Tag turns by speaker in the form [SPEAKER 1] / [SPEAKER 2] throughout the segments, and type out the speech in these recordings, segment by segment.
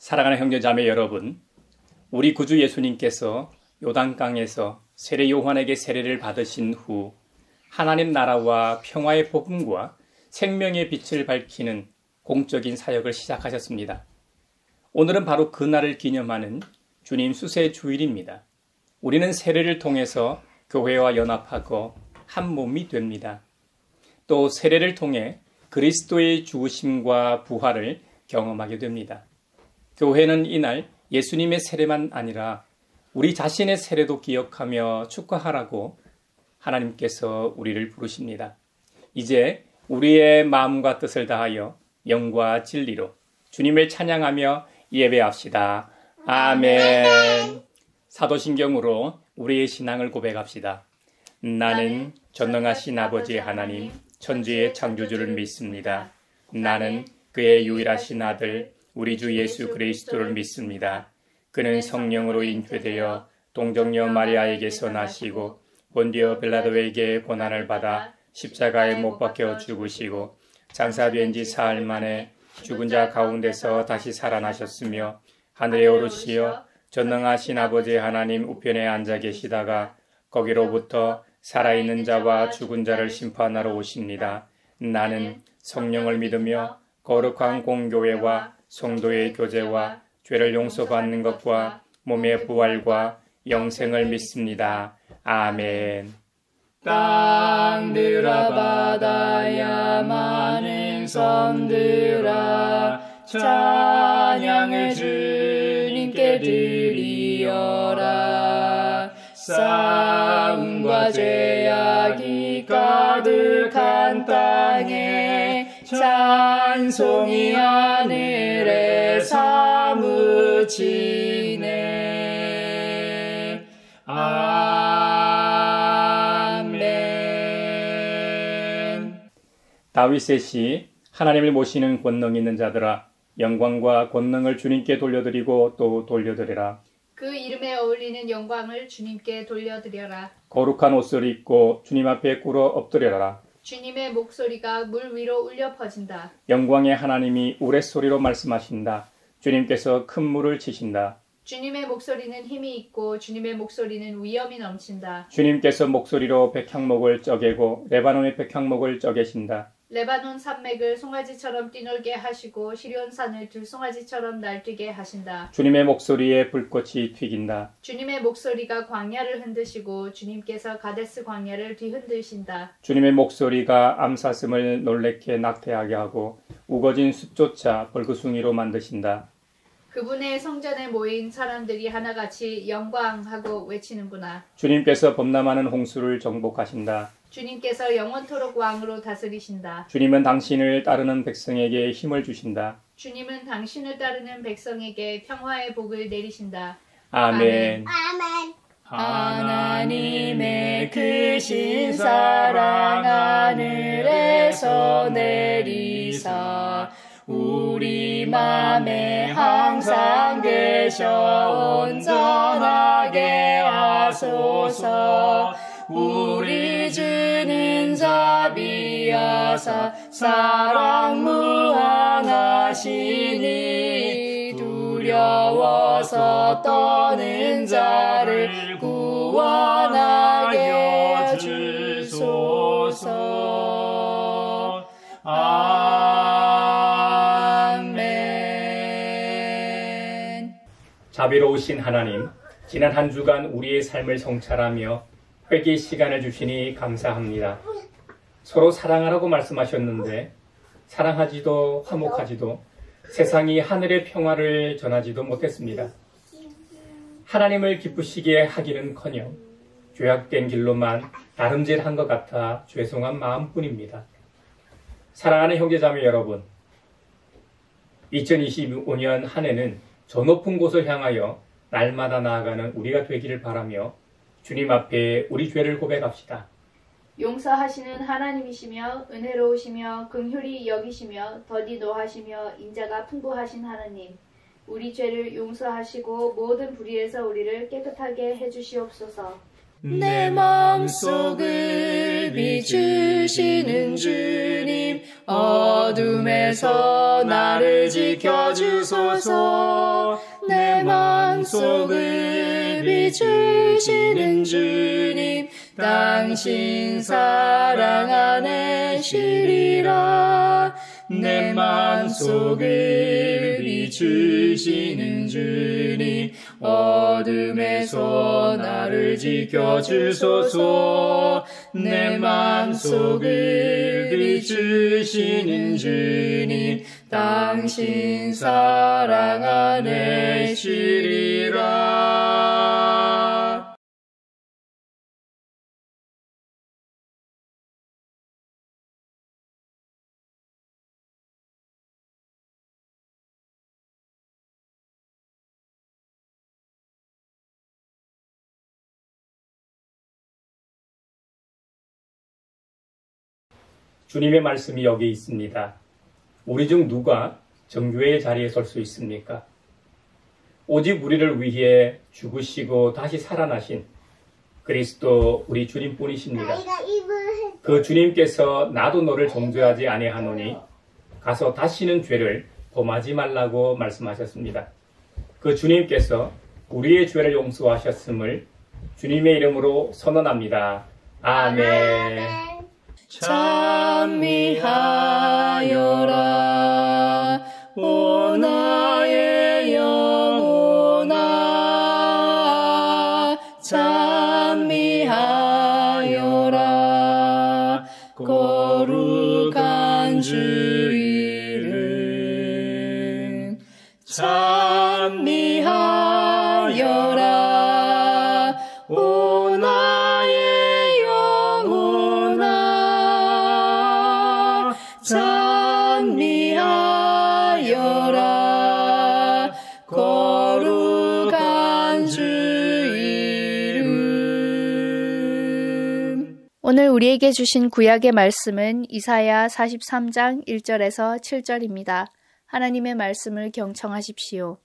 [SPEAKER 1] 사랑하는 형제자매 여러분, 우리 구주 예수님께서 요단강에서 세례 요한에게 세례를 받으신 후 하나님 나라와 평화의 복음과 생명의 빛을 밝히는 공적인 사역을 시작하셨습니다. 오늘은 바로 그날을 기념하는 주님 수세 주일입니다. 우리는 세례를 통해서 교회와 연합하고 한 몸이 됩니다. 또 세례를 통해 그리스도의 죽으심과 부활을 경험하게 됩니다. 교회는 이날 예수님의 세례만 아니라 우리 자신의 세례도 기억하며 축하하라고 하나님께서 우리를 부르십니다. 이제 우리의 마음과 뜻을 다하여 영과 진리로 주님을 찬양하며 예배합시다. 아멘. 사도신경으로 우리의 신앙을 고백합시다. 나는 전능하신 아버지 하나님, 천지의 창조주를 믿습니다. 나는 그의 유일하신 아들 우리 주 예수 그리스도를 믿습니다. 그는 성령으로 잉태되어 동정녀 마리아에게서 나시고 본디오 빌라도에게 고난을 받아 십자가에 못 박혀 죽으시고 장사된 지 사흘 만에 죽은 자 가운데서 다시 살아나셨으며 하늘에 오르시어 전능하신 아버지 하나님 우편에 앉아 계시다가 거기로부터 살아있는 자와 죽은 자를 심판하러 오십니다. 나는 성령을 믿으며 거룩한 공교회와 성도의 교제와 죄를 용서받는 것과 몸의 부활과 영생을 믿습니다. 아멘.
[SPEAKER 2] 땅들아 바다야 많은 섬들아 찬양을 주님께 드리어라. 싸움과 죄악이 가득한 땅에 찬송이 하늘에 사무치네. 아멘.
[SPEAKER 1] 다윗의 시 하나님을 모시는 권능 있는 자들아 영광과 권능을 주님께 돌려드리고 또 돌려드리라.
[SPEAKER 3] 그 이름에 어울리는 영광을 주님께 돌려드려라.
[SPEAKER 1] 거룩한 옷을 입고 주님 앞에 꿇어 엎드려라.
[SPEAKER 3] 주님의 목소리가 물 위로 울려 퍼진다.
[SPEAKER 1] 영광의 하나님이 우레소리로 말씀하신다. 주님께서 큰 물을 치신다.
[SPEAKER 3] 주님의 목소리는 힘이 있고 주님의 목소리는 위엄이 넘친다.
[SPEAKER 1] 주님께서 목소리로 백향목을 쪄개고 레바논의 백향목을 쪄개신다.
[SPEAKER 3] 레바논 산맥을 송아지처럼 뛰놀게 하시고 시련산을 들송아지처럼 날뛰게 하신다.
[SPEAKER 1] 주님의 목소리에 불꽃이 튀긴다.
[SPEAKER 3] 주님의 목소리가 광야를 흔드시고 주님께서 가데스 광야를 뒤흔드신다.
[SPEAKER 1] 주님의 목소리가 암사슴을 놀래게 낙태하게 하고 우거진 숲조차 벌그숭이로 만드신다.
[SPEAKER 3] 그분의 성전에 모인 사람들이 하나같이 영광하고 외치는구나.
[SPEAKER 1] 주님께서 범람하는 홍수를 정복하신다.
[SPEAKER 3] 주님께서 영원토록 왕으로 다스리신다.
[SPEAKER 1] 주님은 당신을 따르는 백성에게 힘을 주신다.
[SPEAKER 3] 주님은 당신을 따르는 백성에게 평화의 복을 내리신다.
[SPEAKER 1] 아멘.
[SPEAKER 2] 아멘. 하나님의 크신 사랑 하늘에서 내리사 우리 맘에 항상 계셔 온전하게 하소서. 우리 주는 자비하사 사랑 무한하시니 두려워서 떠는 자를 구원하게 주소서. 아멘.
[SPEAKER 1] 자비로우신 하나님, 지난 한 주간 우리의 삶을 성찰하며 회개의 시간을 주시니 감사합니다. 서로 사랑하라고 말씀하셨는데 사랑하지도 화목하지도 세상이 하늘의 평화를 전하지도 못했습니다. 하나님을 기쁘시게 하기는커녕 죄악된 길로만 다름질한 것 같아 죄송한 마음뿐입니다. 사랑하는 형제자매 여러분, 2025년 한 해는 저 높은 곳을 향하여 날마다 나아가는 우리가 되기를 바라며 주님 앞에 우리 죄를 고백합시다.
[SPEAKER 3] 용서하시는 하나님이시며 은혜로우시며 긍휼히 여기시며 더디 노하시며 인자가 풍부하신 하나님, 우리 죄를 용서하시고 모든 불의에서 우리를 깨끗하게 해주시옵소서.
[SPEAKER 2] 내 마음속을 비추시는 주님, 어둠에서 나를 지켜주소서. 내 마음속을 비추시는 주님, 당신 사랑 안에 쉬리라. 내 마음속을 비추시는 주님, 어둠에서 나를 지켜주소서. 내 마음속을 비추시는 주님, 당신 사랑 안에 쉬리라.
[SPEAKER 1] 주님의 말씀이 여기 있습니다. 우리 중 누가 정죄의 자리에 설 수 있습니까? 오직 우리를 위해 죽으시고 다시 살아나신 그리스도 우리 주님뿐이십니다. 그 주님께서 나도 너를 정죄하지 아니하노니 가서 다시는 죄를 범하지 말라고 말씀하셨습니다. 그 주님께서 우리의 죄를 용서하셨음을 주님의 이름으로 선언합니다. 아멘.
[SPEAKER 2] 찬미하여라 오 나의 영혼아, 찬미하여라 거룩한 주 이름. 찬미하여라 오 나의 영혼아, 찬미하여라 거룩한 주 이름.
[SPEAKER 3] 오늘 우리에게 주신 구약의 말씀은 이사야 43장 1절에서 7절입니다. 하나님의 말씀을 경청하십시오.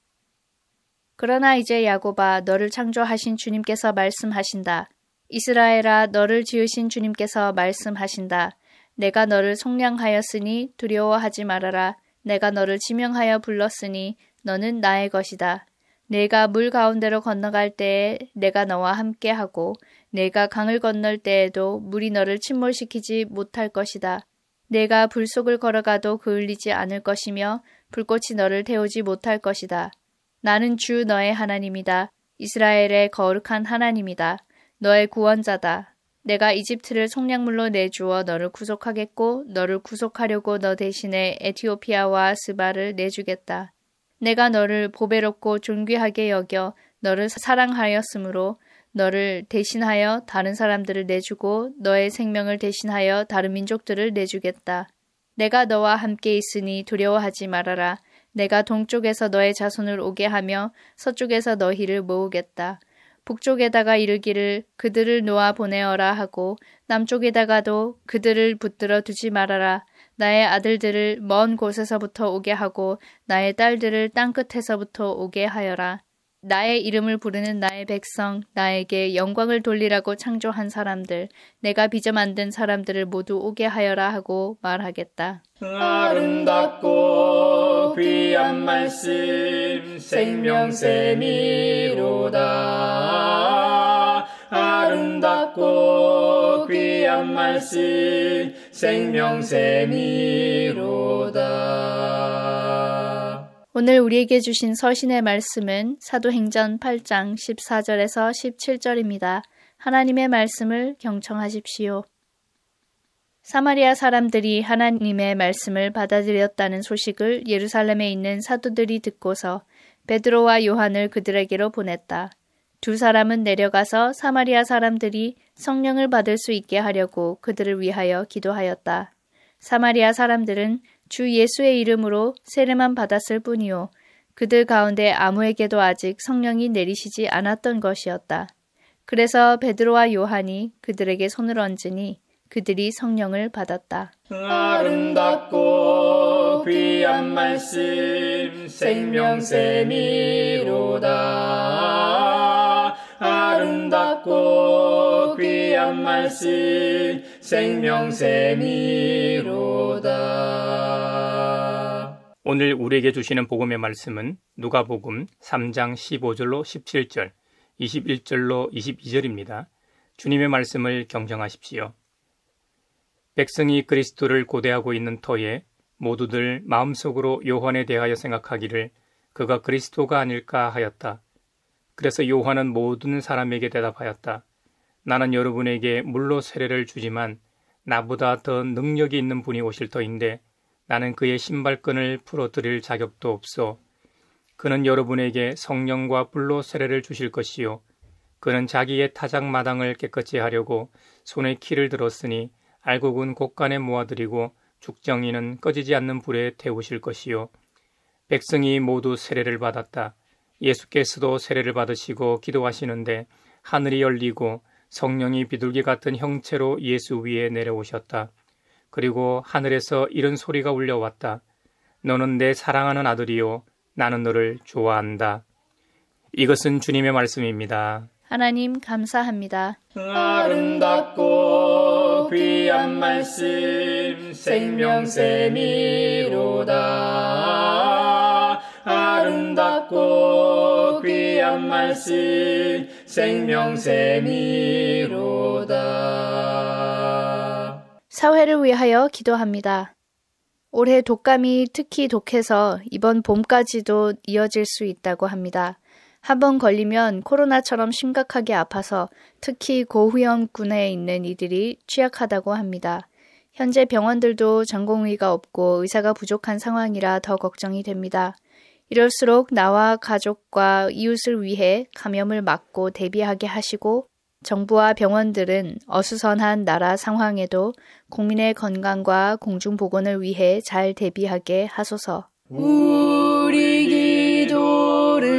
[SPEAKER 3] 그러나 이제 야곱아, 너를 창조하신 주님께서 말씀하신다. 이스라엘아, 너를 지으신 주님께서 말씀하신다. 내가 너를 속량하였으니 두려워하지 말아라. 내가 너를 지명하여 불렀으니 너는 나의 것이다. 내가 물 가운데로 건너갈 때에 내가 너와 함께하고 내가 강을 건널 때에도 물이 너를 침몰시키지 못할 것이다. 내가 불 속을 걸어가도 그을리지 않을 것이며 불꽃이 너를 태우지 못할 것이다. 나는 주 너의 하나님이다. 이스라엘의 거룩한 하나님이다. 너의 구원자다. 내가 이집트를 속량물로 내주어 너를 구속하겠고 너를 구속하려고 너 대신에 에티오피아와 스바를 내주겠다. 내가 너를 보배롭고 존귀하게 여겨 너를 사랑하였으므로 너를 대신하여 다른 사람들을 내주고 너의 생명을 대신하여 다른 민족들을 내주겠다. 내가 너와 함께 있으니 두려워하지 말아라. 내가 동쪽에서 너의 자손을 오게 하며 서쪽에서 너희를 모으겠다. 북쪽에다가 이르기를 그들을 놓아 보내어라 하고 남쪽에다가도 그들을 붙들어 두지 말아라. 나의 아들들을 먼 곳에서부터 오게 하고 나의 딸들을 땅끝에서부터 오게 하여라. 나의 이름을 부르는 나의 백성, 나에게 영광을 돌리라고 창조한 사람들, 내가 빚어 만든 사람들을 모두 오게 하여라 하고 말하겠다.
[SPEAKER 2] 아름답고 귀한 말씀 생명샘이로다. 아름답고 귀한 말씀 생명샘이로다.
[SPEAKER 3] 오늘 우리에게 주신 서신의 말씀은 사도행전 8장 14절에서 17절입니다. 하나님의 말씀을 경청하십시오. 사마리아 사람들이 하나님의 말씀을 받아들였다는 소식을 예루살렘에 있는 사도들이 듣고서 베드로와 요한을 그들에게로 보냈다. 두 사람은 내려가서 사마리아 사람들이 성령을 받을 수 있게 하려고 그들을 위하여 기도하였다. 사마리아 사람들은 주 예수의 이름으로 세례만 받았을 뿐이요. 그들 가운데 아무에게도 아직 성령이 내리시지 않았던 것이었다. 그래서 베드로와 요한이 그들에게 손을 얹으니 그들이 성령을 받았다.
[SPEAKER 2] 아름답고 귀한 말씀 생명샘이로다. 아름답고 귀한 말씀 생명샘이로다.
[SPEAKER 1] 오늘 우리에게 주시는 복음의 말씀은 누가복음 3장 15절로 17절, 21절로 22절입니다. 주님의 말씀을 경청하십시오. 백성이 그리스도를 고대하고 있는 터에 모두들 마음속으로 요한에 대하여 생각하기를 그가 그리스도가 아닐까 하였다. 그래서 요한은 모든 사람에게 대답하였다. 나는 여러분에게 물로 세례를 주지만 나보다 더 능력이 있는 분이 오실 터인데 나는 그의 신발끈을 풀어드릴 자격도 없소. 그는 여러분에게 성령과 불로 세례를 주실 것이요. 그는 자기의 타작마당을 깨끗이 하려고 손에 키를 들었으니 알곡은 곳간에 모아드리고 죽정이는 꺼지지 않는 불에 태우실 것이요. 백성이 모두 세례를 받았다. 예수께서도 세례를 받으시고 기도하시는데 하늘이 열리고 성령이 비둘기 같은 형체로 예수 위에 내려오셨다. 그리고 하늘에서 이런 소리가 울려왔다. 너는 내 사랑하는 아들이요. 나는 너를 좋아한다. 이것은 주님의 말씀입니다.
[SPEAKER 3] 하나님 감사합니다.
[SPEAKER 2] 아름답고 귀한 말씀 생명샘이로다. 아름답고 귀한 말씀 생명샘이로다.
[SPEAKER 3] 사회를 위하여 기도합니다. 올해 독감이 특히 독해서 이번 봄까지도 이어질 수 있다고 합니다. 한번 걸리면 코로나처럼 심각하게 아파서 특히 고위험군에 있는 이들이 취약하다고 합니다. 현재 병원들도 전공의가 없고 의사가 부족한 상황이라 더 걱정이 됩니다. 이럴수록 나와 가족과 이웃을 위해 감염을 막고 대비하게 하시고 정부와 병원들은 어수선한 나라 상황에도 국민의 건강과 공중보건을 위해 잘 대비하게 하소서.
[SPEAKER 2] 우리 기도를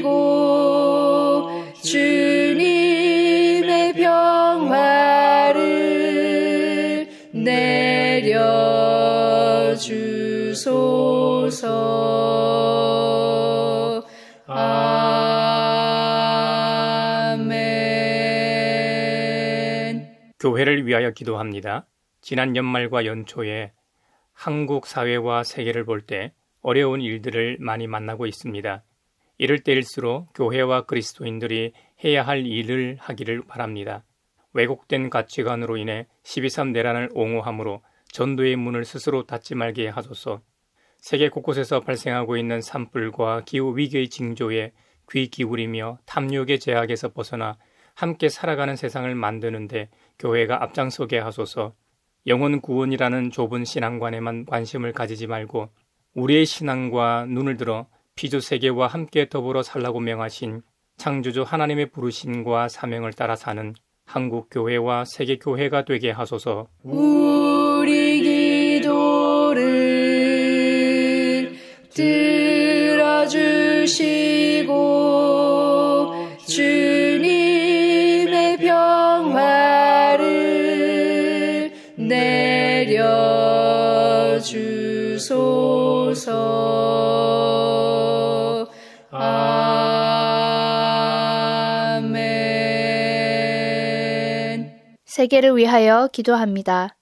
[SPEAKER 2] 들어주시고 주님의 평화를 내려주소서. 아멘.
[SPEAKER 1] 교회를 위하여 기도합니다. 지난 연말과 연초에 한국 사회와 세계를 볼 때 어려운 일들을 많이 만나고 있습니다. 이럴 때일수록 교회와 그리스도인들이 해야 할 일을 하기를 바랍니다. 왜곡된 가치관으로 인해 12.3 내란을 옹호함으로 전도의 문을 스스로 닫지 말게 하소서. 세계 곳곳에서 발생하고 있는 산불과 기후위기의 징조에 귀 기울이며 탐욕의 제약에서 벗어나 함께 살아가는 세상을 만드는데 교회가 앞장서게 하소서. 영혼 구원이라는 좁은 신앙관에만 관심을 가지지 말고 우리의 신앙과 눈을 들어 피조 세계와 함께 더불어 살라고 명하신 창조주 하나님의 부르심과 사명을 따라 사는 한국 교회와 세계 교회가 되게 하소서.
[SPEAKER 2] 우리 기도를 들어주시고 주님의 평화를 내려주소서. 아멘.
[SPEAKER 3] 세계를 위하여 기도합니다.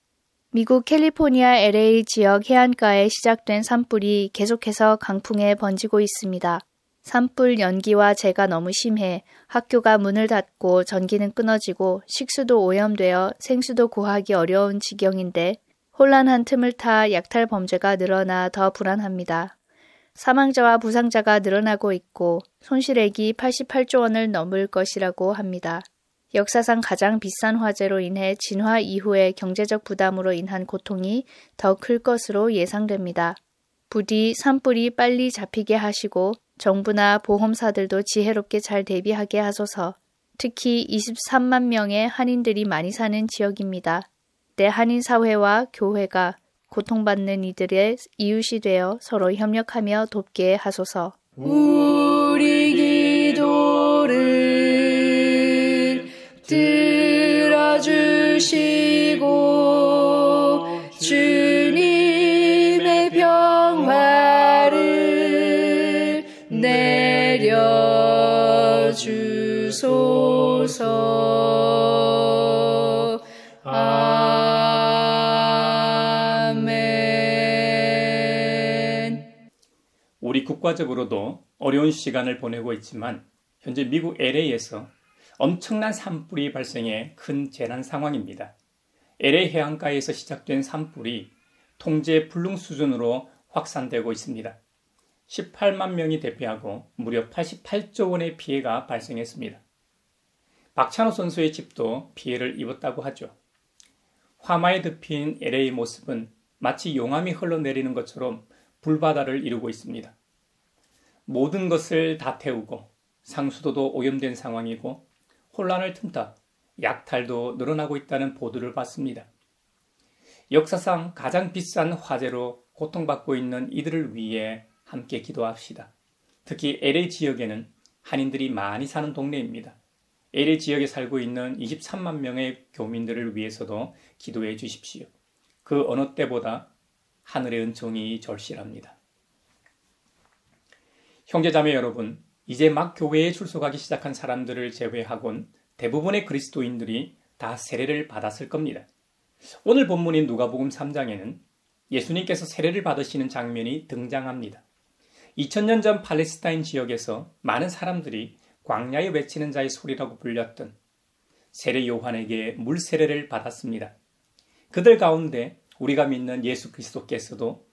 [SPEAKER 3] 미국 캘리포니아 LA 지역 해안가에 시작된 산불이 계속해서 강풍에 번지고 있습니다. 산불 연기와 재가 너무 심해 학교가 문을 닫고 전기는 끊어지고 식수도 오염되어 생수도 구하기 어려운 지경인데 혼란한 틈을 타 약탈 범죄가 늘어나 더 불안합니다. 사망자와 부상자가 늘어나고 있고 손실액이 88조 원을 넘을 것이라고 합니다. 역사상 가장 비싼 화재로 인해 진화 이후의 경제적 부담으로 인한 고통이 더 클 것으로 예상됩니다. 부디 산불이 빨리 잡히게 하시고 정부나 보험사들도 지혜롭게 잘 대비하게 하소서. 특히 23만 명의 한인들이 많이 사는 지역입니다. 내 한인 사회와 교회가 고통받는 이들의 이웃이 되어 서로 협력하며 돕게 하소서.
[SPEAKER 2] 우리 기도를 들어주시고 주님의 평화를 내려주소서. 아멘.
[SPEAKER 1] 국가적으로도 어려운 시간을 보내고 있지만 현재 미국 LA에서 엄청난 산불이 발생해 큰 재난 상황입니다. LA 해안가에서 시작된 산불이 통제 불능 수준으로 확산되고 있습니다. 18만 명이 대피하고 무려 88조 원의 피해가 발생했습니다. 박찬호 선수의 집도 피해를 입었다고 하죠. 화마에 덮인 LA 모습은 마치 용암이 흘러내리는 것처럼 불바다를 이루고 있습니다. 모든 것을 다 태우고 상수도도 오염된 상황이고 혼란을 틈타 약탈도 늘어나고 있다는 보도를 봤습니다. 역사상 가장 비싼 화재로 고통받고 있는 이들을 위해 함께 기도합시다. 특히 LA 지역에는 한인들이 많이 사는 동네입니다. LA 지역에 살고 있는 23만 명의 교민들을 위해서도 기도해 주십시오. 그 어느 때보다 하늘의 은총이 절실합니다. 형제자매 여러분, 이제 막 교회에 출석하기 시작한 사람들을 제외하곤 대부분의 그리스도인들이 다 세례를 받았을 겁니다. 오늘 본문인 누가복음 3장에는 예수님께서 세례를 받으시는 장면이 등장합니다. 2000년 전 팔레스타인 지역에서 많은 사람들이 광야에 외치는 자의 소리라고 불렸던 세례 요한에게 물 세례를 받았습니다. 그들 가운데 우리가 믿는 예수 그리스도께서도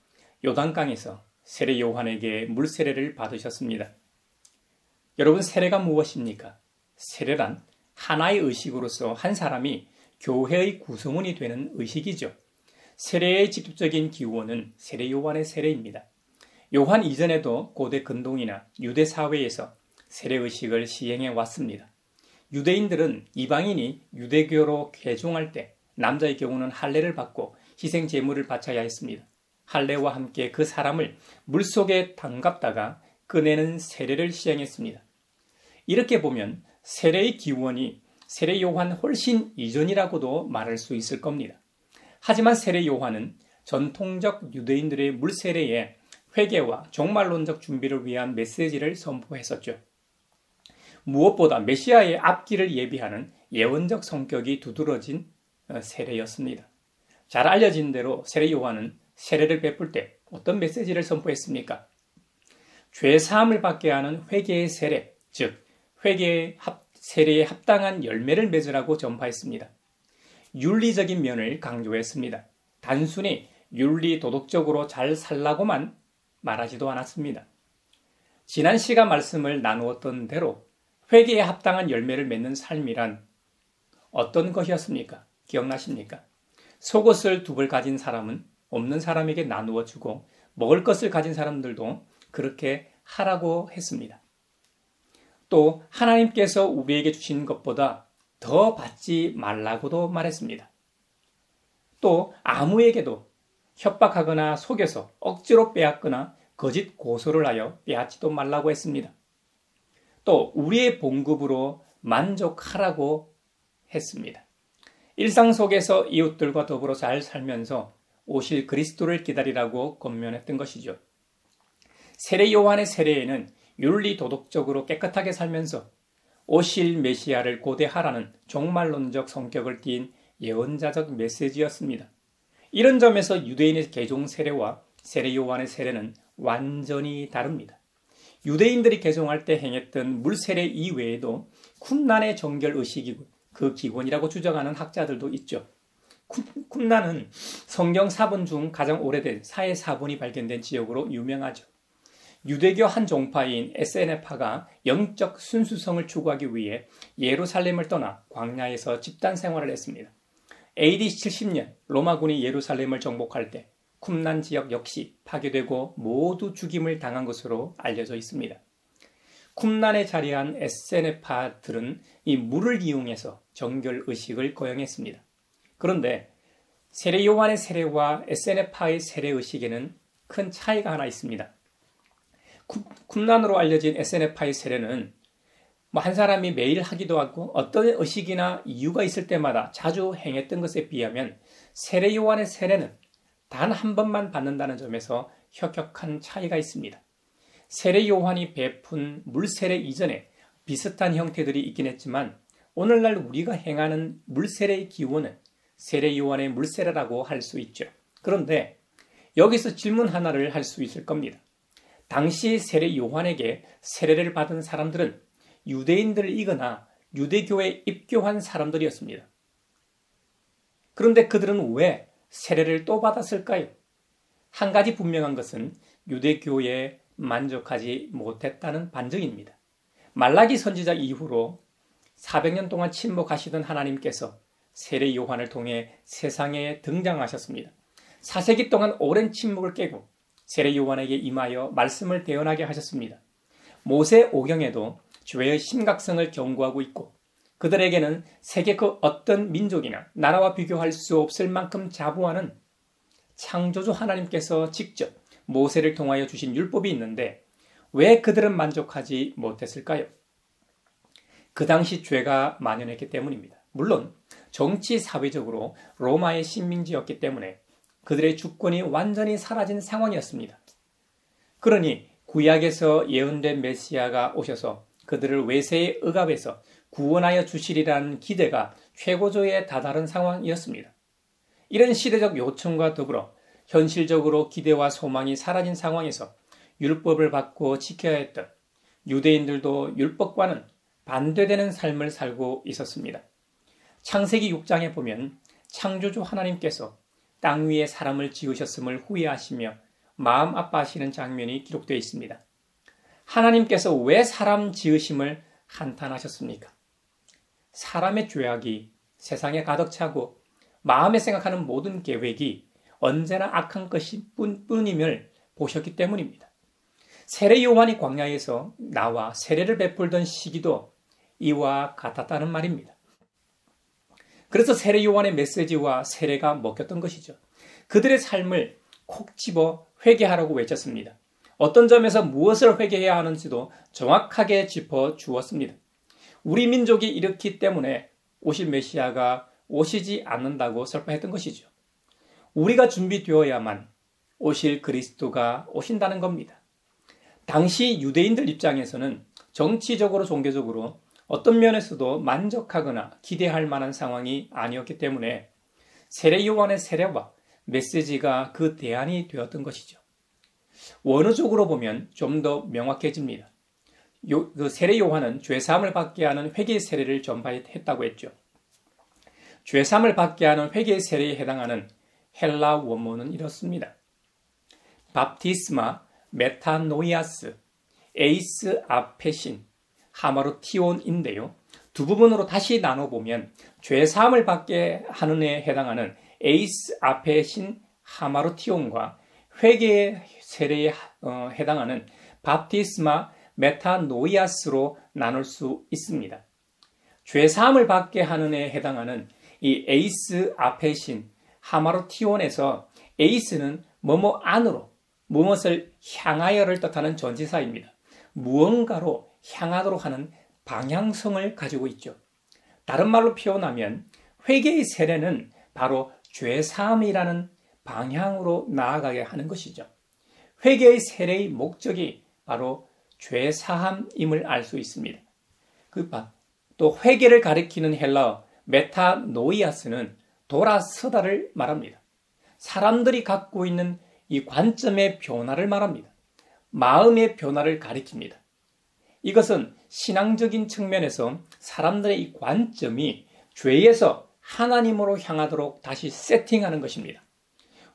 [SPEAKER 1] 요단강에서 세례 요한에게 물 세례를 받으셨습니다. 여러분, 세례가 무엇입니까? 세례란 하나의 의식으로서 한 사람이 교회의 구성원이 되는 의식이죠. 세례의 직접적인 기원은 세례 요한의 세례입니다. 요한 이전에도 고대 근동이나 유대 사회에서 세례 의식을 시행해 왔습니다. 유대인들은 이방인이 유대교로 개종할 때 남자의 경우는 할례를 받고 희생 제물을 바쳐야 했습니다. 할례와 함께 그 사람을 물속에 담갔다가 꺼내는 세례를 시행했습니다. 이렇게 보면 세례의 기원이 세례 요한 훨씬 이전이라고도 말할 수 있을 겁니다. 하지만 세례 요한은 전통적 유대인들의 물세례에 회개와 종말론적 준비를 위한 메시지를 선포했었죠. 무엇보다 메시아의 앞길을 예비하는 예언적 성격이 두드러진 세례였습니다. 잘 알려진 대로 세례 요한은 세례를 베풀 때 어떤 메시지를 선포했습니까? 죄 사함을 받게 하는 회개의 세례, 즉 회개의 세례에 합당한 열매를 맺으라고 전파했습니다. 윤리적인 면을 강조했습니다. 단순히 윤리 도덕적으로 잘 살라고만 말하지도 않았습니다. 지난 시간 말씀을 나누었던 대로 회개에 합당한 열매를 맺는 삶이란 어떤 것이었습니까? 기억나십니까? 속옷을 2벌 가진 사람은 없는 사람에게 나누어 주고 먹을 것을 가진 사람들도 그렇게 하라고 했습니다. 또 하나님께서 우리에게 주신 것보다 더 받지 말라고도 말했습니다. 또 아무에게도 협박하거나 속여서 억지로 빼앗거나 거짓 고소를 하여 빼앗지도 말라고 했습니다. 또 우리의 봉급으로 만족하라고 했습니다. 일상 속에서 이웃들과 더불어 잘 살면서 오실 그리스도를 기다리라고 권면했던 것이죠. 세례 요한의 세례에는 윤리 도덕적으로 깨끗하게 살면서 오실 메시아를 고대하라는 종말론적 성격을 띤 예언자적 메시지였습니다. 이런 점에서 유대인의 개종 세례와 세례 요한의 세례는 완전히 다릅니다. 유대인들이 개종할 때 행했던 물세례 이외에도 쿰난의 정결 의식이고 그 기원이라고 주장하는 학자들도 있죠. 쿰난은 성경 사본 중 가장 오래된 사해 사본이 발견된 지역으로 유명하죠. 유대교 한 종파인 에세네파가 영적 순수성을 추구하기 위해 예루살렘을 떠나 광야에서 집단 생활을 했습니다. AD 70년 로마군이 예루살렘을 정복할 때 쿰난 지역 역시 파괴되고 모두 죽임을 당한 것으로 알려져 있습니다. 쿰난에 자리한 에세네파들은 이 물을 이용해서 정결 의식을 거행했습니다. 그런데 세례 요한의 세례와 에세네파의 세례 의식에는 큰 차이가 하나 있습니다. 쿰난으로 알려진 에세네파의 세례는 한 사람이 매일 하기도 하고 어떤 의식이나 이유가 있을 때마다 자주 행했던 것에 비하면 세례 요한의 세례는 단 한 번만 받는다는 점에서 혁혁한 차이가 있습니다. 세례 요한이 베푼 물세례 이전에 비슷한 형태들이 있긴 했지만 오늘날 우리가 행하는 물세례의 기원은 세례 요한의 물세례라고 할 수 있죠. 그런데 여기서 질문 하나를 할 수 있을 겁니다. 당시 세례 요한에게 세례를 받은 사람들은 유대인들을 이거나 유대교에 입교한 사람들이었습니다. 그런데 그들은 왜 세례를 또 받았을까요? 한 가지 분명한 것은 유대교에 만족하지 못했다는 반증입니다. 말라기 선지자 이후로 400년 동안 침묵하시던 하나님께서 세례 요한을 통해 세상에 등장하셨습니다. 4세기 동안 오랜 침묵을 깨고 세례 요한에게 임하여 말씀을 대언하게 하셨습니다. 모세 오경에도 죄의 심각성을 경고하고 있고 그들에게는 세계 그 어떤 민족이나 나라와 비교할 수 없을 만큼 자부하는 창조주 하나님께서 직접 모세를 통하여 주신 율법이 있는데 왜 그들은 만족하지 못했을까요? 그 당시 죄가 만연했기 때문입니다. 물론 정치 사회적으로 로마의 식민지였기 때문에 그들의 주권이 완전히 사라진 상황이었습니다. 그러니 구약에서 예언된 메시아가 오셔서 그들을 외세의 억압에서 구원하여 주시리라는 기대가 최고조에 다다른 상황이었습니다. 이런 시대적 요청과 더불어 현실적으로 기대와 소망이 사라진 상황에서 율법을 받고 지켜야 했던 유대인들도 율법과는 반대되는 삶을 살고 있었습니다. 창세기 6장에 보면 창조주 하나님께서 땅 위에 사람을 지으셨음을 후회하시며 마음 아파하시는 장면이 기록되어 있습니다. 하나님께서 왜 사람 지으심을 한탄하셨습니까? 사람의 죄악이 세상에 가득 차고 마음에 생각하는 모든 계획이 언제나 악한 것이 뿐임을 보셨기 때문입니다. 세례 요한이 광야에서 나와 세례를 베풀던 시기도 이와 같았다는 말입니다. 그래서 세례 요한의 메시지와 세례가 먹혔던 것이죠. 그들의 삶을 콕 집어 회개하라고 외쳤습니다. 어떤 점에서 무엇을 회개해야 하는지도 정확하게 짚어 주었습니다. 우리 민족이 이렇기 때문에 오실 메시아가 오시지 않는다고 설파했던 것이죠. 우리가 준비되어야만 오실 그리스도가 오신다는 겁니다. 당시 유대인들 입장에서는 정치적으로 종교적으로 어떤 면에서도 만족하거나 기대할 만한 상황이 아니었기 때문에 세례 요한의 세례와 메시지가 그 대안이 되었던 것이죠. 원어적으로 보면 좀 더 명확해집니다. 그 세례 요한은 죄사함을 받게 하는 회개의 세례를 전파했다고 했죠. 죄사함을 받게 하는 회개의 세례에 해당하는 헬라 원문은 이렇습니다. 밥티스마, 메타노이아스, 에이스 아페신, 하마루티온인데요. 두 부분으로 다시 나눠보면 죄사함을 받게 하는 에 해당하는 에이스 아페신 하마루티온과 회개의 세례에 해당하는 밥티스마 메타노이아스로 나눌 수 있습니다. 죄사함을 받게 하는 에 해당하는 이 에이스 아페신 하마루티온에서 에이스는 뭐뭐 안으로 무엇을 향하여를 뜻하는 전치사입니다. 무언가로 향하도록 하는 방향성을 가지고 있죠. 다른 말로 표현하면 회개의 세례는 바로 죄사함이라는 방향으로 나아가게 하는 것이죠. 회개의 세례의 목적이 바로 죄사함임을 알 수 있습니다. 또 회개를 가리키는 헬라어 메타노이아스는 돌아서다를 말합니다. 사람들이 갖고 있는 이 관점의 변화를 말합니다. 마음의 변화를 가리킵니다. 이것은 신앙적인 측면에서 사람들의 이 관점이 죄에서 하나님으로 향하도록 다시 세팅하는 것입니다.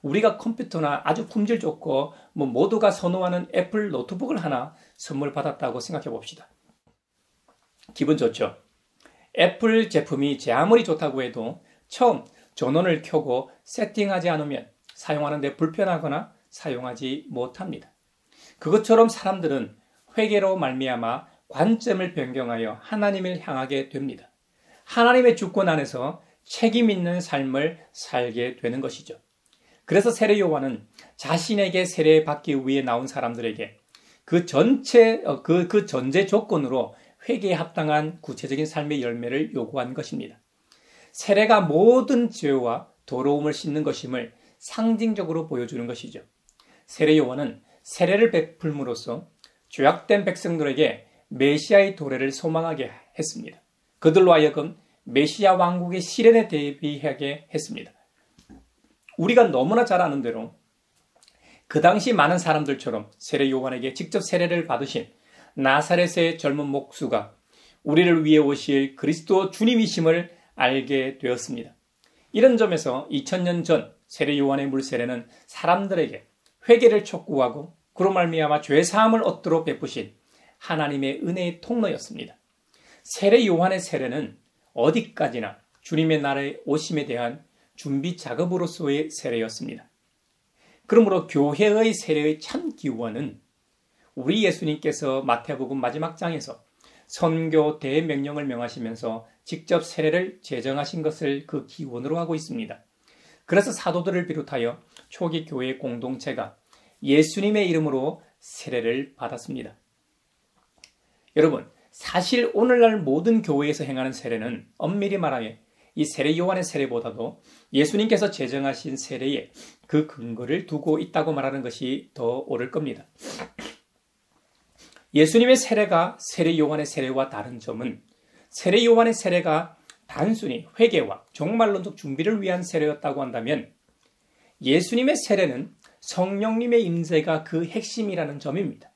[SPEAKER 1] 우리가 컴퓨터나 아주 품질 좋고 모두가 선호하는 애플 노트북을 하나 선물 받았다고 생각해 봅시다. 기분 좋죠? 애플 제품이 제 아무리 좋다고 해도 처음 전원을 켜고 세팅하지 않으면 사용하는데 불편하거나 사용하지 못합니다. 그것처럼 사람들은 회개로 말미암아 관점을 변경하여 하나님을 향하게 됩니다. 하나님의 주권 안에서 책임 있는 삶을 살게 되는 것이죠. 그래서 세례 요한은 자신에게 세례받기 위해 나온 사람들에게 그 전제 조건으로 회개에 합당한 구체적인 삶의 열매를 요구한 것입니다. 세례가 모든 죄와 더러움을 씻는 것임을 상징적으로 보여주는 것이죠. 세례 요한은 세례를 베풀므로써 죄악된 백성들에게 메시아의 도래를 소망하게 했습니다. 그들로 하여금 메시아 왕국의 실현에 대비하게 했습니다. 우리가 너무나 잘 아는 대로 그 당시 많은 사람들처럼 세례 요한에게 직접 세례를 받으신 나사렛의 젊은 목수가 우리를 위해 오실 그리스도 주님이심을 알게 되었습니다. 이런 점에서 2000년 전 세례 요한의 물세례는 사람들에게 회개를 촉구하고 그로 말미암아 죄사함을 얻도록 베푸신 하나님의 은혜의 통로였습니다. 세례 요한의 세례는 어디까지나 주님의 나라에 오심에 대한 준비 작업으로서의 세례였습니다. 그러므로 교회의 세례의 참 기원은 우리 예수님께서 마태복음 마지막 장에서 선교 대명령을 명하시면서 직접 세례를 제정하신 것을 그 기원으로 하고 있습니다. 그래서 사도들을 비롯하여 초기 교회 공동체가 예수님의 이름으로 세례를 받았습니다. 여러분, 사실 오늘날 모든 교회에서 행하는 세례는 엄밀히 말하여 이 세례 요한의 세례보다도 예수님께서 제정하신 세례에 그 근거를 두고 있다고 말하는 것이 더 옳을 겁니다. 예수님의 세례가 세례 요한의 세례와 다른 점은 세례 요한의 세례가 단순히 회개와 종말론적 준비를 위한 세례였다고 한다면 예수님의 세례는 성령님의 임재가 그 핵심이라는 점입니다.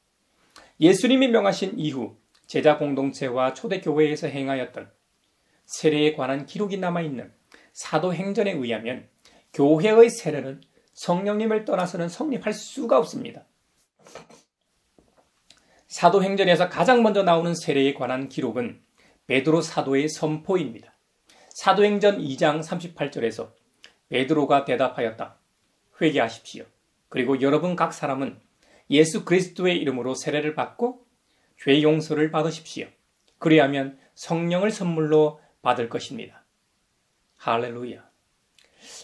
[SPEAKER 1] 예수님이 명하신 이후 제자 공동체와 초대교회에서 행하였던 세례에 관한 기록이 남아있는 사도행전에 의하면 교회의 세례는 성령님을 떠나서는 성립할 수가 없습니다. 사도행전에서 가장 먼저 나오는 세례에 관한 기록은 베드로 사도의 선포입니다. 사도행전 2장 38절에서 베드로가 대답하였다. 회개하십시오. 그리고 여러분 각 사람은 예수 그리스도의 이름으로 세례를 받고 죄 용서를 받으십시오. 그리하면 성령을 선물로 받을 것입니다. 할렐루야.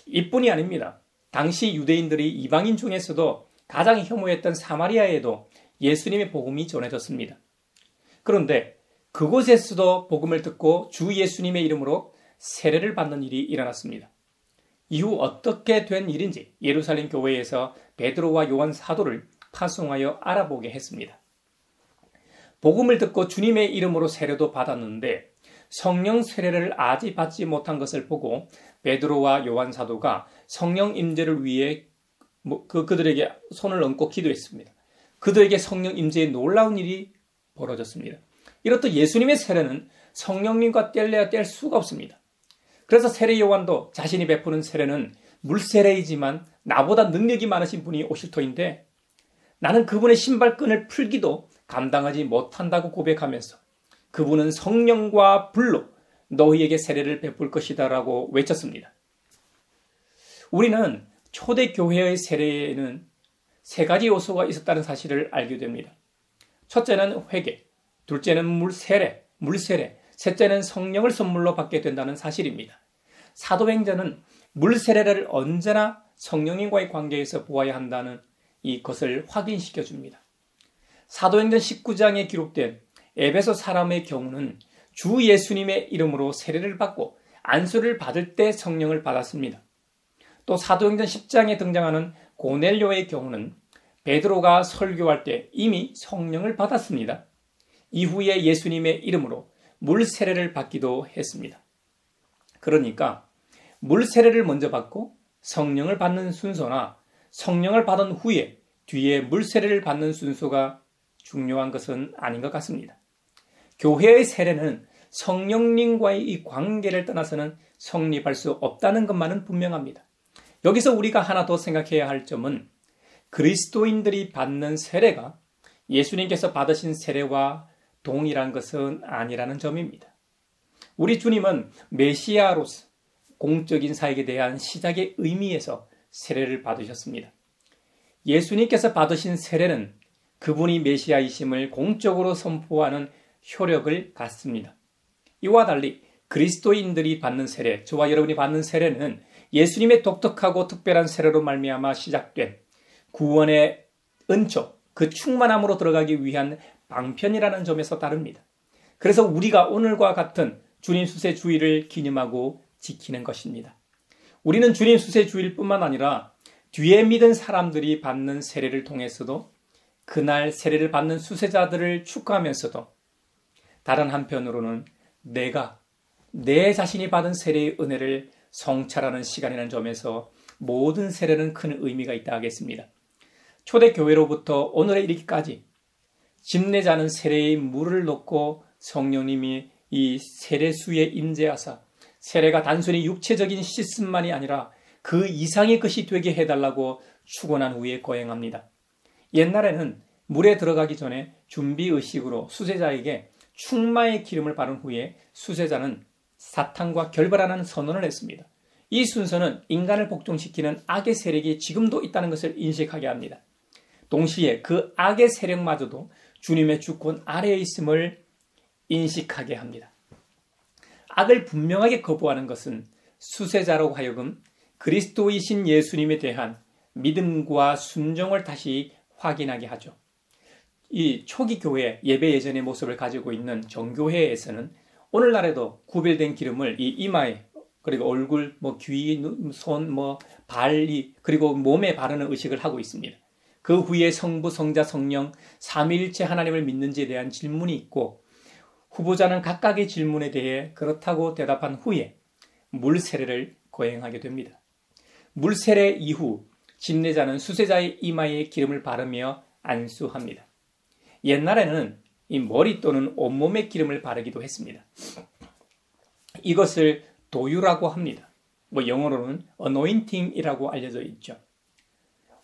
[SPEAKER 1] 이뿐이 아닙니다. 당시 유대인들이 이방인 중에서도 가장 혐오했던 사마리아에도 예수님의 복음이 전해졌습니다. 그런데 그곳에서도 복음을 듣고 주 예수님의 이름으로 세례를 받는 일이 일어났습니다. 이후 어떻게 된 일인지 예루살렘 교회에서 베드로와 요한 사도를 파송하여 알아보게 했습니다. 복음을 듣고 주님의 이름으로 세례도 받았는데 성령 세례를 아직 받지 못한 것을 보고 베드로와 요한 사도가 성령 임재를 위해 그들에게 손을 얹고 기도했습니다. 그들에게 성령 임재의 놀라운 일이 벌어졌습니다. 이렇듯 예수님의 세례는 성령님과 뗄래야 뗄 수가 없습니다. 그래서 세례 요한도 자신이 베푸는 세례는 물세례이지만 나보다 능력이 많으신 분이 오실 터인데 나는 그분의 신발끈을 풀기도 감당하지 못한다고 고백하면서 그분은 성령과 불로 너희에게 세례를 베풀 것이다 라고 외쳤습니다. 우리는 초대교회의 세례에는 세 가지 요소가 있었다는 사실을 알게 됩니다. 첫째는 회개, 둘째는 물세례, 셋째는 성령을 선물로 받게 된다는 사실입니다. 사도행전은 물세례를 언제나 성령님과의 관계에서 보아야 한다는 이것을 확인시켜 줍니다. 사도행전 19장에 기록된 에베소 사람의 경우는 주 예수님의 이름으로 세례를 받고 안수를 받을 때 성령을 받았습니다. 또 사도행전 10장에 등장하는 고넬료의 경우는 베드로가 설교할 때 이미 성령을 받았습니다. 이후에 예수님의 이름으로 물세례를 받기도 했습니다. 그러니까 물세례를 먼저 받고 성령을 받는 순서나 성령을 받은 후에 뒤에 물세례를 받는 순서가 중요한 것은 아닌 것 같습니다. 교회의 세례는 성령님과의 이 관계를 떠나서는 성립할 수 없다는 것만은 분명합니다. 여기서 우리가 하나 더 생각해야 할 점은 그리스도인들이 받는 세례가 예수님께서 받으신 세례와 동일한 것은 아니라는 점입니다. 우리 주님은 메시아로서 공적인 사역에 대한 시작의 의미에서 세례를 받으셨습니다. 예수님께서 받으신 세례는 그분이 메시아이심을 공적으로 선포하는 효력을 갖습니다. 이와 달리 그리스도인들이 받는 세례, 저와 여러분이 받는 세례는 예수님의 독특하고 특별한 세례로 말미암아 시작된 구원의 은총, 그 충만함으로 들어가기 위한 방편이라는 점에서 다릅니다. 그래서 우리가 오늘과 같은 주님 수세 주일을 기념하고 지키는 것입니다. 우리는 주님 수세 주일 뿐만 아니라 뒤에 믿은 사람들이 받는 세례를 통해서도 그날 세례를 받는 수세자들을 축하하면서도 다른 한편으로는 내 자신이 받은 세례의 은혜를 성찰하는 시간이라는 점에서 모든 세례는 큰 의미가 있다 하겠습니다. 초대교회로부터 오늘에 이르기까지 집례자는 세례의 물을 놓고 성령님이 이 세례수에 임재하사 세례가 단순히 육체적인 씻음만이 아니라 그 이상의 것이 되게 해달라고 축원한 후에 거행합니다. 옛날에는 물에 들어가기 전에 준비의식으로 수세자에게 충마의 기름을 바른 후에 수세자는 사탄과 결별하는 선언을 했습니다. 이 순서는 인간을 복종시키는 악의 세력이 지금도 있다는 것을 인식하게 합니다. 동시에 그 악의 세력마저도 주님의 주권 아래에 있음을 인식하게 합니다. 악을 분명하게 거부하는 것은 수세자로 하여금 그리스도이신 예수님에 대한 믿음과 순종을 다시 확인하게 하죠. 이 초기 교회 예배 예전의 모습을 가지고 있는 정교회에서는 오늘날에도 구별된 기름을 이 이마에 그리고 얼굴, 귀, 손, 발, 그리고 몸에 바르는 의식을 하고 있습니다. 그 후에 성부, 성자, 성령, 삼위일체 하나님을 믿는지에 대한 질문이 있고 후보자는 각각의 질문에 대해 그렇다고 대답한 후에 물세례를 거행하게 됩니다. 물세례 이후 집례자는 수세자의 이마에 기름을 바르며 안수합니다. 옛날에는 이 머리 또는 온몸에 기름을 바르기도 했습니다. 이것을 도유라고 합니다. 영어로는 anointing이라고 알려져 있죠.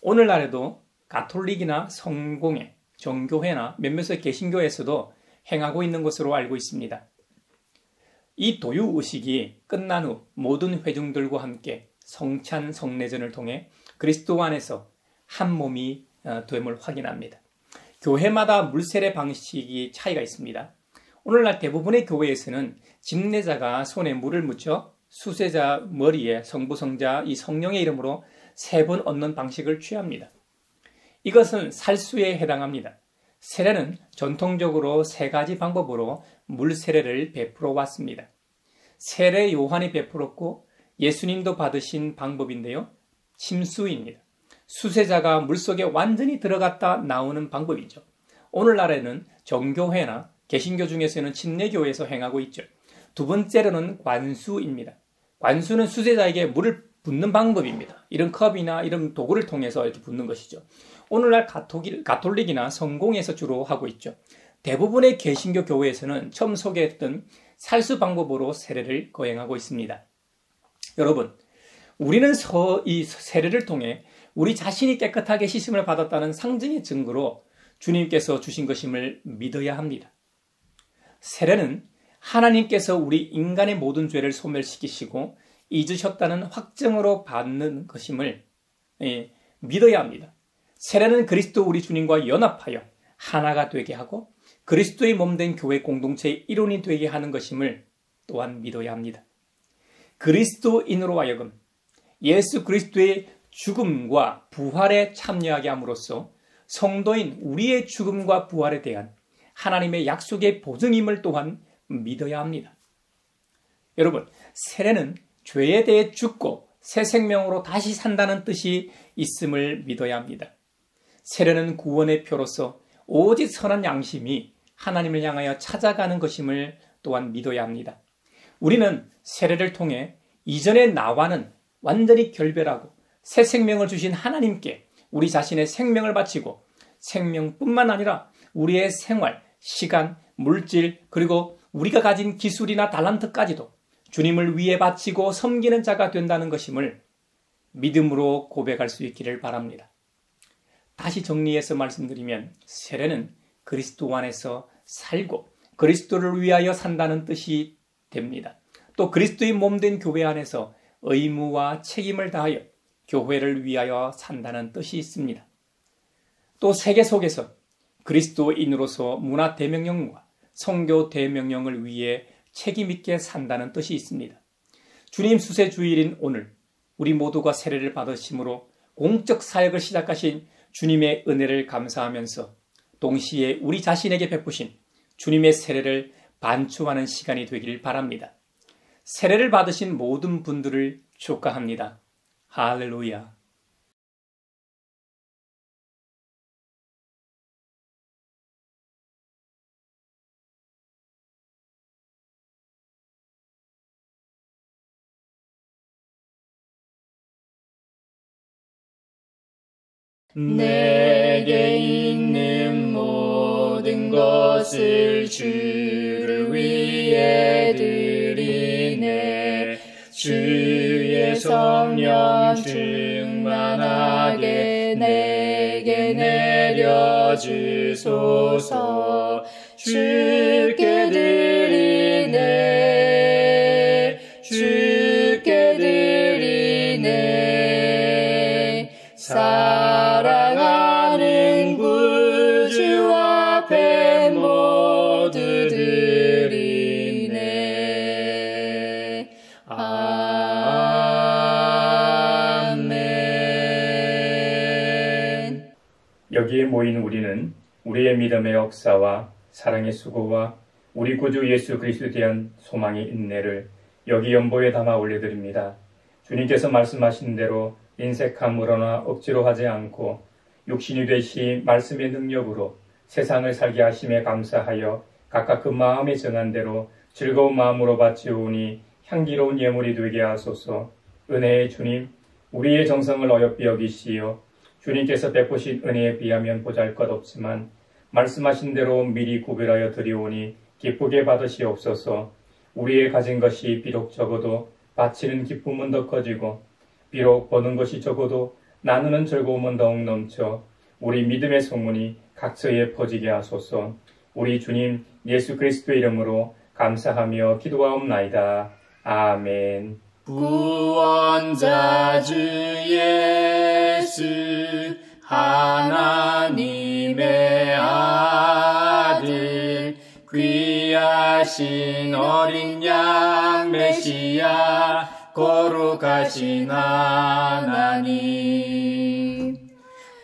[SPEAKER 1] 오늘날에도 가톨릭이나 성공회, 정교회나 몇몇의 개신교에서도 행하고 있는 것으로 알고 있습니다. 이 도유 의식이 끝난 후 모든 회중들과 함께 성찬 성례전을 통해 그리스도 안에서 한 몸이 됨을 확인합니다. 교회마다 물세례 방식이 차이가 있습니다. 오늘날 대부분의 교회에서는 집례자가 손에 물을 묻혀 수세자 머리에 성부, 성자, 이 성령의 이름으로 3번 얹는 방식을 취합니다. 이것은 살수에 해당합니다. 세례는 전통적으로 3가지 방법으로 물세례를 베풀어 왔습니다. 세례 요한이 베풀었고 예수님도 받으신 방법인데요. 침수입니다. 수세자가 물속에 완전히 들어갔다 나오는 방법이죠. 오늘날에는 정교회나 개신교 중에서는 침례교회에서 행하고 있죠. 두 번째로는 관수입니다. 관수는 수세자에게 물을 붓는 방법입니다. 이런 컵이나 이런 도구를 통해서 이렇게 붓는 것이죠. 오늘날 가톨릭이나 성공에서 주로 하고 있죠. 대부분의 개신교 교회에서는 처음 소개했던 살수 방법으로 세례를 거행하고 있습니다. 여러분, 우리는 이 세례를 통해 우리 자신이 깨끗하게 씻음을 받았다는 상징의 증거로 주님께서 주신 것임을 믿어야 합니다. 세례는 하나님께서 우리 인간의 모든 죄를 소멸시키시고 잊으셨다는 확증으로 받는 것임을 믿어야 합니다. 세례는 그리스도 우리 주님과 연합하여 하나가 되게 하고 그리스도의 몸된 교회 공동체의 일원이 되게 하는 것임을 또한 믿어야 합니다. 그리스도인으로 하여금 예수 그리스도의 죽음과 부활에 참여하게 함으로써 성도인 우리의 죽음과 부활에 대한 하나님의 약속의 보증임을 또한 믿어야 합니다. 여러분, 세례는 죄에 대해 죽고 새 생명으로 다시 산다는 뜻이 있음을 믿어야 합니다. 세례는 구원의 표로서 오직 선한 양심이 하나님을 향하여 찾아가는 것임을 또한 믿어야 합니다. 우리는 세례를 통해 이전의 나와는 완전히 결별하고 새 생명을 주신 하나님께 우리 자신의 생명을 바치고 생명뿐만 아니라 우리의 생활, 시간, 물질 그리고 우리가 가진 기술이나 달란트까지도 주님을 위해 바치고 섬기는 자가 된다는 것임을 믿음으로 고백할 수 있기를 바랍니다. 다시 정리해서 말씀드리면 세례는 그리스도 안에서 살고 그리스도를 위하여 산다는 뜻이 됩니다. 또 그리스도의 몸된 교회 안에서 의무와 책임을 다하여 교회를 위하여 산다는 뜻이 있습니다. 또 세계 속에서 그리스도인으로서 문화 대명령과 선교 대명령을 위해 책임 있게 산다는 뜻이 있습니다. 주님 수세 주일인 오늘 우리 모두가 세례를 받으심으로 공적 사역을 시작하신 주님의 은혜를 감사하면서 동시에 우리 자신에게 베푸신 주님의 세례를 반추하는 시간이 되길 바랍니다. 세례를 받으신 모든 분들을 축하합니다. 할렐루야.
[SPEAKER 2] 내게 있는 모든 것을 주를 위해 드리네. 주의 성령 충만하게 내게 내려주소서. 주께 드리네. 주께 드리네. 사랑하는 구주 앞에 모두 드리네. 아멘.
[SPEAKER 1] 여기에 모인 우리는 우리의 믿음의 역사와 사랑의 수고와 우리 구주 예수 그리스도에 대한 소망의 인내를 여기 연보에 담아 올려드립니다. 주님께서 말씀하신 대로 인색함으로나 억지로 하지 않고 육신이 되시 말씀의 능력으로 세상을 살게 하심에 감사하여 각각 그 마음에 정한 대로 즐거운 마음으로 바치오니 향기로운 예물이 되게 하소서. 은혜의 주님, 우리의 정성을 어여삐 여기시오. 주님께서 베푸신 은혜에 비하면 보잘것없지만 말씀하신 대로 미리 구별하여 드리오니 기쁘게 받으시옵소서. 우리의 가진 것이 비록 적어도 바치는 기쁨은 더 커지고 비록 버는 것이 적어도 나누는 즐거움은 더욱 넘쳐 우리 믿음의 소문이 각처에 퍼지게 하소서. 우리 주님 예수 그리스도의 이름으로 감사하며 기도하옵나이다. 아멘.
[SPEAKER 2] 구원자 주 예수 하나님의 아들 귀하신 어린 양 메시아 거룩하신 하나님.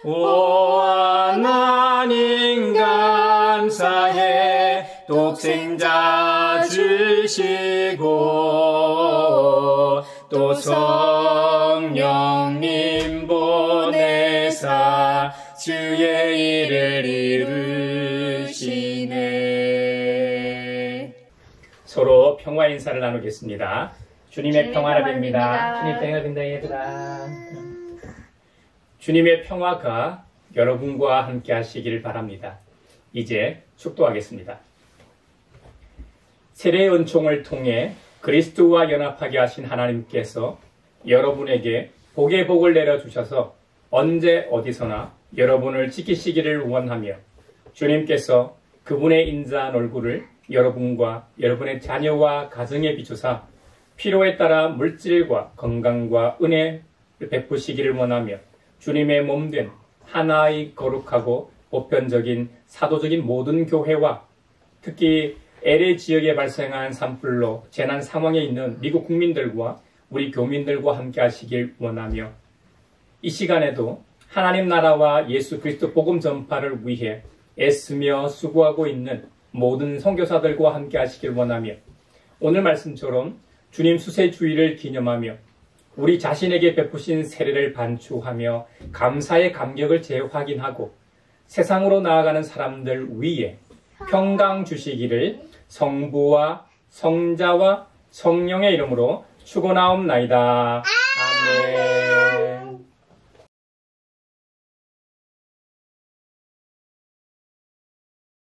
[SPEAKER 2] 오 하나님 감사해. 독생자 주시고 또 성령님 보내사 주의 일을 이루시네.
[SPEAKER 1] 서로 평화 인사를 나누겠습니다. 주님의 평화를 빕니다.
[SPEAKER 3] 주님
[SPEAKER 1] 평화 빈다 얘들아. 주님의 평화가 여러분과 함께 하시기를 바랍니다. 이제 축도하겠습니다. 세례의 은총을 통해 그리스도와 연합하게 하신 하나님께서 여러분에게 복의 복을 내려주셔서 언제 어디서나 여러분을 지키시기를 원하며 주님께서 그분의 인자한 얼굴을 여러분과 여러분의 자녀와 가정에 비추사 필요에 따라 물질과 건강과 은혜를 베푸시기를 원하며 주님의 몸된 하나의 거룩하고 보편적인 사도적인 모든 교회와 특히 LA 지역에 발생한 산불로 재난 상황에 있는 미국 국민들과 우리 교민들과 함께 하시길 원하며 이 시간에도 하나님 나라와 예수 그리스도 복음 전파를 위해 애쓰며 수고하고 있는 모든 선교사들과 함께 하시길 원하며 오늘 말씀처럼 주님 수세 주일을 기념하며 우리 자신에게 베푸신 세례를 반추하며 감사의 감격을 재확인하고 세상으로 나아가는 사람들 위에 평강 주시기를 성부와 성자와 성령의 이름으로 축원하옵나이다. 아멘.